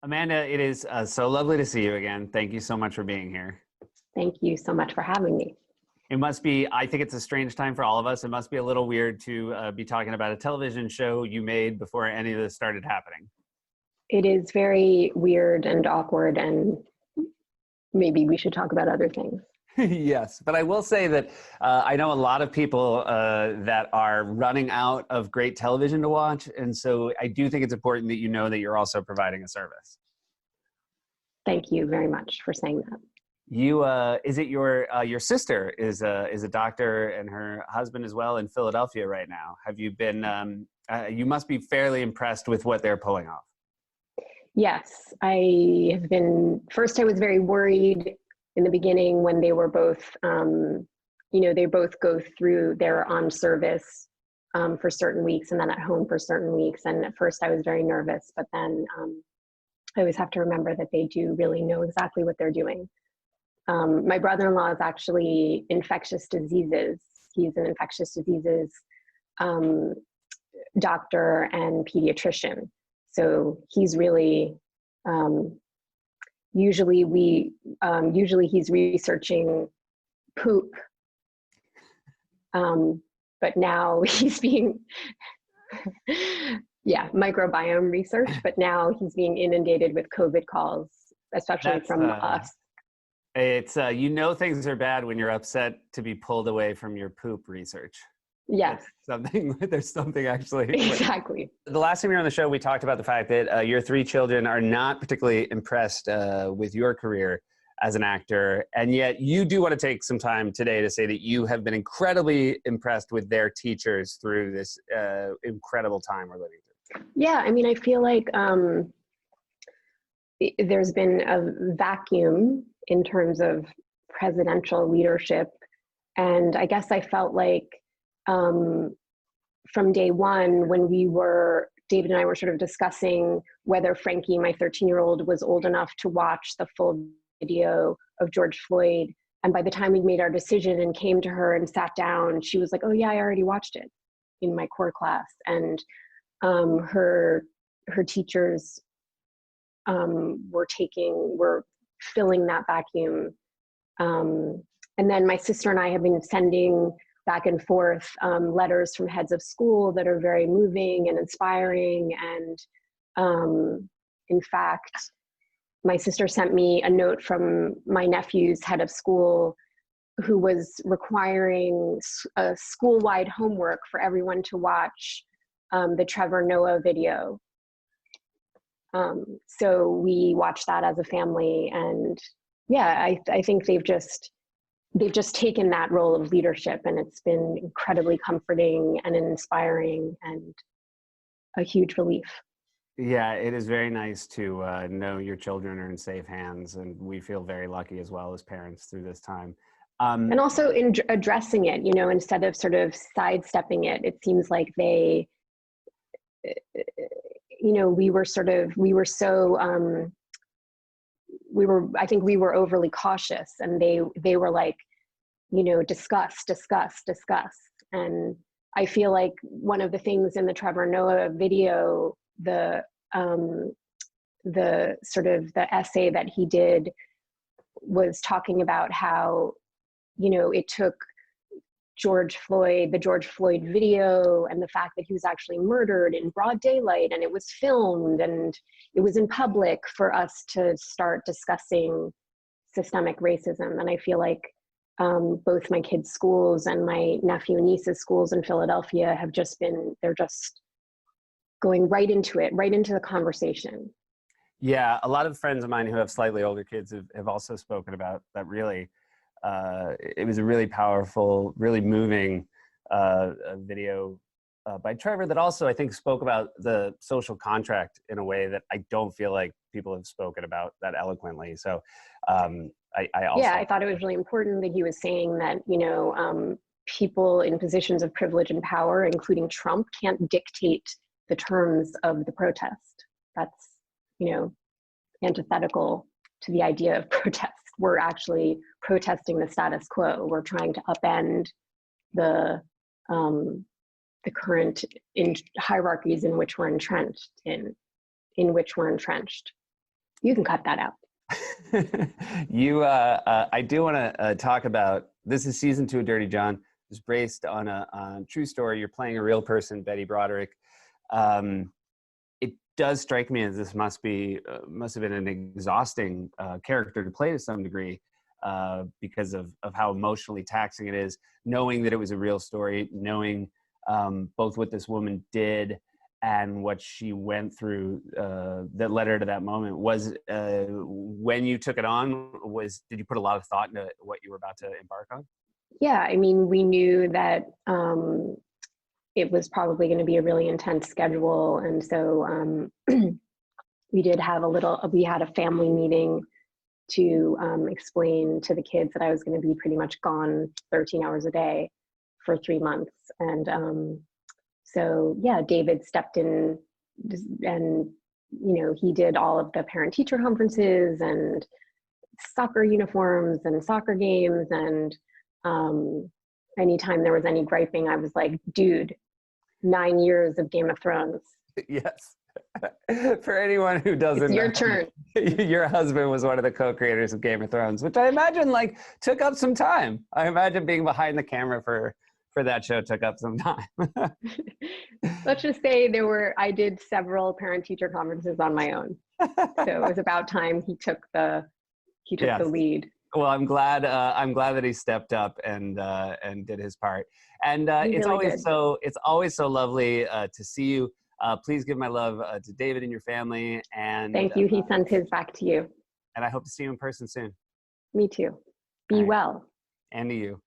Amanda, it is so lovely to see you again. Thank you so much for being here. Thank you so much for having me. It must be, I think it's a strange time for all of us. It must be a little weird to be talking about a television show you made before any of this started happening. It is very weird and awkward, and maybe we should talk about other things. Yes, but I will say that I know a lot of people that are running out of great television to watch. And so I do think it's important that you know that you're also providing a service. Thank you very much for saying that. You is it your sister is a doctor and her husband as well in Philadelphia right now. Have you been you must be fairly impressed with what they're pulling off. Yes, I have been. First, I was very worried in the beginning when they were both, they both go through, they're on service for certain weeks and then at home for certain weeks. And at first I was very nervous, but then I always have to remember that they do really know exactly what they're doing. My brother-in-law is actually infectious diseases. He's an infectious diseases doctor and pediatrician. So he's really, usually he's researching poop, but now he's being, microbiome research, but now he's being inundated with COVID calls, especially from us. It's, things are bad when you're upset to be pulled away from your poop research. Yes. There's something actually. Exactly. The last time you were on the show, we talked about the fact that your three children are not particularly impressed with your career as an actor. And yet you do want to take some time today to say that you have been incredibly impressed with their teachers through this incredible time we're living through. Yeah. I mean, I feel like there's been a vacuum in terms of presidential leadership. And I guess I felt like from day one, when David and I were sort of discussing whether Frankie, my 13-year-old, was old enough to watch the full video of George Floyd. And by the time we made our decision and came to her and sat down, she was like, "Oh yeah, I already watched it in my core class." And her teachers were filling that vacuum. And then my sister and I have been sending back and forth letters from heads of school that are very moving and inspiring. And in fact, my sister sent me a note from my nephew's head of school, who was requiring a school-wide homework for everyone to watch the Trevor Noah video. So we watched that as a family, and yeah, I think they've just taken that role of leadership, and it's been incredibly comforting and inspiring and a huge relief. Yeah, it is very nice to know your children are in safe hands, and we feel very lucky as well as parents through this time. And also in addressing it, instead of sort of sidestepping it, it seems like they, I think we were overly cautious, and they were like, discuss. And I feel like one of the things in the Trevor Noah video, the sort of the essay that he did was talking about how, it took the George Floyd video and the fact that he was actually murdered in broad daylight, and it was filmed and it was in public, for us to start discussing systemic racism. And I feel like both my kids' schools and my nephew and niece's schools in Philadelphia they're just going right into it, right into the conversation. Yeah, a lot of friends of mine who have slightly older kids have also spoken about that. Really, it was a really powerful, really moving video by Trevor that also, I think, spoke about the social contract in a way that I don't feel like people have spoken about that eloquently. So I thought it was really important that he was saying that, people in positions of privilege and power, including Trump, can't dictate the terms of the protest. That's, antithetical to the idea of protest. We're actually protesting the status quo. We're trying to upend the current hierarchies in which we're entrenched. You can cut that out. I do want to talk about, this is season 2 of Dirty John. It's based on a true story. You're playing a real person, Betty Broderick. It does strike me as this must have been an exhausting character to play to some degree, because of how emotionally taxing it is, knowing that it was a real story, knowing both what this woman did and what she went through that led her to that moment. Was when you took it on, did you put a lot of thought into what you were about to embark on? Yeah, I mean, we knew that it was probably going to be a really intense schedule, and so we did have we had a family meeting to explain to the kids that I was going to be pretty much gone 13 hours a day for 3 months. And so, yeah, David stepped in, and, he did all of the parent-teacher conferences and soccer uniforms and soccer games. And anytime there was any griping, I was like, dude, 9 years of Game of Thrones. Yes. For anyone who doesn't It's your know, turn. your husband was one of the co-creators of Game of Thrones, which I imagine took up some time. I imagine being behind the camera for that show took up some time. Let's just say I did several parent-teacher conferences on my own. So it was about time he took the Yes. lead. Well, I'm glad that he stepped up and did his part. And it's always so lovely to see you. Please give my love to David and your family. And thank you. He sent his back to you. And I hope to see you in person soon. Me too. Be well. And to you.